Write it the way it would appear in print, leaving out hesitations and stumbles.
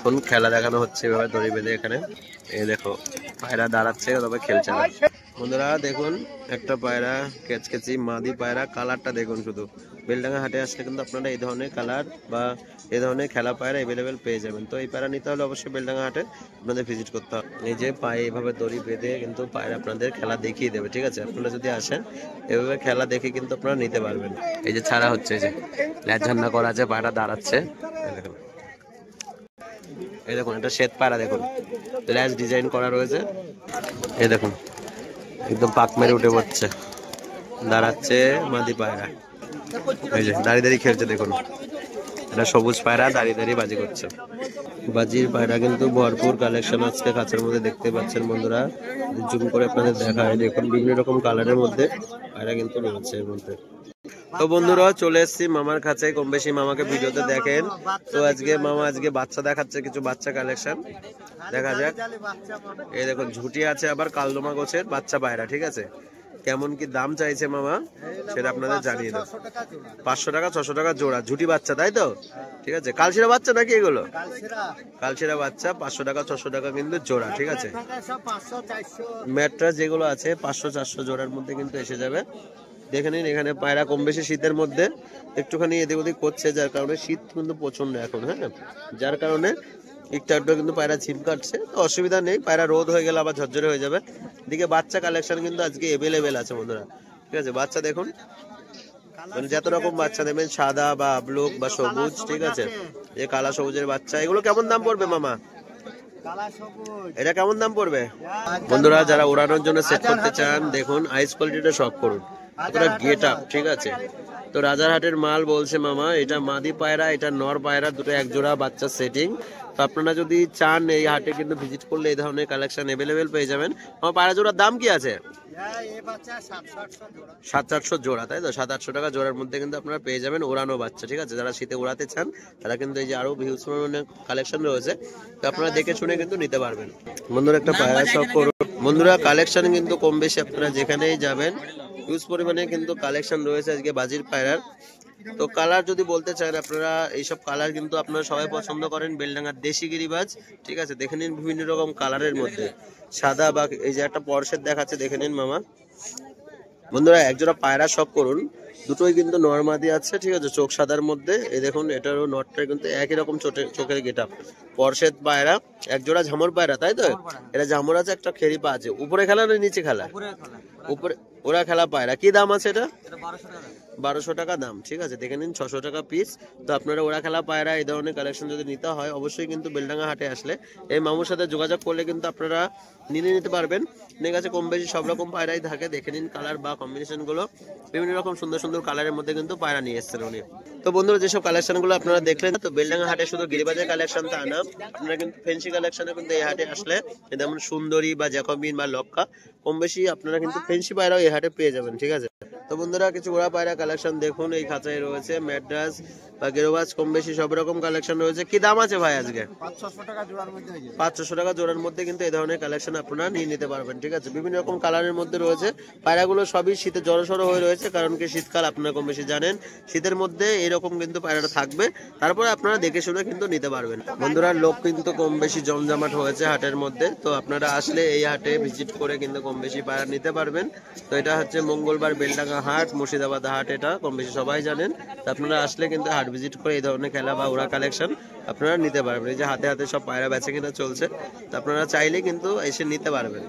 দেখুন খেলা দেখানো হচ্ছে এভাবে দড়ি বেঁধে। এখানে এই দেখো পায়রা দাঁড়াচ্ছে, তবে খেলছে না। বন্ধুরা দেখুন একটা পায়রা কেচকেচি মাদি পায়রা, কালারটা দেখুন শুধু। বেলডাঙ্গা হাটে আসলে কিন্তু আপনারা এই ধরনের কালার বা এই ধরনের খেলা পায়রা এভেলেবেল পেয়ে যাবেন। তো এই পায়রা নিতে হলে অবশ্যই বেলডাঙ্গা হাটে আপনাদের ভিজিট করতে হবে। এই যে পায়ে এইভাবে দড়ি বেঁধে কিন্তু পায়রা আপনাদের খেলা দেখিয়ে দেবে, ঠিক আছে? আপনারা যদি আসেন এভাবে খেলা দেখে কিন্তু আপনারা নিতে পারবেন। এই যে ছাড়া হচ্ছে, এই যে ল্যাজ ঝান্না করা আছে, পায়রা দাঁড়াচ্ছে। এই দেখুন এটা শ্বেত পায়রা, দেখুন ল্যাজ ডিজাইন করা রয়েছে। এই দেখুন একদম পাক মেরে উঠে পড়ছে, দাঁড়াচ্ছে মাদি পায়রা। এই যে দাঁড়িয়ে দাঁড়িয়ে খেলছে, দেখুন এটা সবুজ পায়রা দাঁড়িয়ে দাঁড়িয়ে বাজি করছে। বাজির পায়রা কিন্তু ভরপুর কালেকশন আজকে কাছের মধ্যে দেখতে পাচ্ছেন বন্ধুরা। জুম করে আপনাদের দেখায়, দেখুন বিভিন্ন রকম কালারের মধ্যে পায়রা কিন্তু রয়েছে এর মধ্যে। তো বন্ধুরা চলে এসেছি মামার কাছে, কম বেশি মামাকে ভিডিওতে দেখেন। তো আজকে মামা আজকে বাচ্চা দেখাচ্ছে, কিছু বাচ্চা কালেকশন দেখা যাক। এই দেখুন ঝুটি আছে, আবার কালদমা গোছের বাচ্চা পায়রা, ঠিক আছে? কেমন কি দাম চাইছে মামা সেটা আপনাদের জানিয়ে দেব। 500 টাকা 600 টাকা জোড়া, ঝুটি বাচ্চা তাই তো? ঠিক আছে, কালশিরা বাচ্চা নাকি এগুলো? কালশিরা বাচ্চা 500 টাকা 600 টাকা কিন্তু জোড়া, ঠিক আছে? ম্যাট্রাস যেগুলো আছে 500 400 জোড়ার মধ্যে কিন্তু এসে যাবে। দেখে নিন এখানে পায়রা কম বেশি শীতের মধ্যে একটুখানি এদিক ওদিক করছে, যার কারণে শীত কিন্তু প্রচন্ড এখন, হ্যাঁ, যার কারণে একটু একটু কিন্তু পায়রা ছিপ কাটছে। তো অসুবিধা নেই, পায়রা রোদ হয়ে গেলে আবার ঝরঝরে হয়ে যাবে। এদিকে বাচ্চা কালেকশন কিন্তু আজকে এভেলেবেল আছে বন্ধুরা, ঠিক আছে? বাচ্চা দেখুন, মানে যত রকম বাচ্চা নেবেন, সাদা বা ব্লু বা সবুজ, ঠিক আছে? এই কালা সবুজের বাচ্চা, এগুলো কেমন দাম পড়বে মামা? এটা কেমন দাম পড়বে? বন্ধুরা যারা ওড়ানোর জন্য সেট করতে চান, দেখুন আইস কোয়ালিটিটা শখ করুন, গেট আপ, ঠিক আছে? তো রাজারহাটের মাল বলছে মামা, এটা মাদি পায়রা, এটা নর পায়রা, দুটো এক জোড়া বাচ্চা সেটিং। তো আপনারা যদি চান এই হাটে কিন্তু ভিজিট করলে এই ধরনের কালেকশন এভেলেবেল পেয়ে যাবেন। আমার পায়রা জোড়ার দাম কি আছে? 700-800 জোড়া, তাই তো? 700-800 টাকা জোড়ার মধ্যে কিন্তু আপনারা পেয়ে যাবেন ওড়ানো বাচ্চা, ঠিক আছে? যারা শীতে ওড়াতে চান তারা কিন্তু এই যে আরো ভিউজ কালেকশন রয়েছে, তো আপনারা দেখে শুনে কিন্তু নিতে পারবেন। বন্ধুরা একটা পায়রা শখ করুন। বন্ধুরা কালেকশন কিন্তু কম বেশি আপনারা যেখানেই যাবেন হিউজ পরিমাণে কিন্তু কালেকশন রয়েছে আজকে বাজির পায়রার। তো কালার যদি বলতে চান আপনারা, এইসব কালার কিন্তু আপনারা সবাই পছন্দ করেন, বেলডাঙ্গার দেশি গিরিবাজ, ঠিক আছে? দেখে নিন বিভিন্ন রকম কালারের মধ্যে সাদা, বা এই যে একটা পরশের দেখাচ্ছে, দেখে নিন মামা। বন্ধুরা একজোড়া পায়রা শখ করুন, দুটোই কিন্তু নরমাদি আছে, ঠিক আছে? চোখ সাদার মধ্যে, এই দেখুন এটারও নটটা কিন্তু একই রকম চোখের গেটআপ। পরশেদ পায়রা, একজোড়া ঝামর পায়রা, তাই তো? এটা ঝামর আছে, একটা খেরিপা আছে। উপরে খেলা না নিচে খেলা? উপরে ওরা খেলা পায়রা। কি দাম আছে এটা? 1200 টাকা দাম, ঠিক আছে? দেখে নিন 600 টাকা পিস। তো আপনারা ওরা খেলা পায়রা এই ধরনের কালেকশন যদি নিতে হয় অবশ্যই কিন্তু বেলডাঙ্গা হাটে আসলে এই মামুর সাথে যোগাযোগ করলে কিন্তু আপনারা নিতে পারবেন। ঠিক আছে, কম বেশি সব রকম পায়রাই থাকে। দেখে নিন কালার বা কম্বিনেশন গুলো, বিভিন্ন রকম সুন্দর সুন্দর কালারের মধ্যে কিন্তু পায়রা নিয়ে এসেছেন উনি। তো বন্ধুরা যেসব কালেকশন গুলো আপনারা দেখলেন, তো বেলডাঙ্গা হাটে শুধু গিরিবাজের কালেকশন তা না, আপনারা কিন্তু ফেন্সি কালেকশনে কিন্তু এই হাটে আসলে যেমন সুন্দরী বা জ্যাকবিন বা লক্কা, কম বেশি আপনারা কিন্তু ফেন্সি পায়রাও এই হাটে পেয়ে যাবেন, ঠিক আছে? তো বন্ধুরা কিছু ওড়া পায়রা কালেকশন দেখুন, এই খাঁচায় রয়েছে ম্যাড্রাস বা গেরোবাজ, কম বেশি সব রকম কালেকশন রয়েছে। কি দাম আছে ভাই আজকে? 500-600 টাকা জোড়ার মধ্যে কিন্তু এই ধরনের কালেকশন আপনারা নিয়ে নিতে পারবেন, ঠিক আছে? বিভিন্ন রকম কালারের মধ্যে রয়েছে। পায়রাগুলো সবই শীতে জড়সড় হয়ে রয়েছে, কারণ কি শীতকাল আপনারা কম বেশি জানেন, শীতের মধ্যে এরকম কিন্তু পায়রাটা থাকবে। তারপরে আপনারা দেখে শুনে কিন্তু নিতে পারবেন। বন্ধুরা লোক কিন্তু কম বেশি জমজমাট হয়েছে হাটের মধ্যে, তো আপনারা আসলে এই হাটে ভিজিট করে কিন্তু কম বেশি পায়রা নিতে পারবেন। তো এটা হচ্ছে মঙ্গলবার বেলডাঙ্গা হাট, মুর্শিদাবাদ হাট, এটা কম বেশি সবাই জানেন। তো আপনারা আসলে কিন্তু হাট ভিজিট করে এই ধরনের খেলা বা ওরা কালেকশন আপনারা নিতে পারবেন। এই যে হাতে হাতে সব পায়রা বেচা কিনা চলছে, তো আপনারা চাইলে কিন্তু এসে নিতে পারবেন।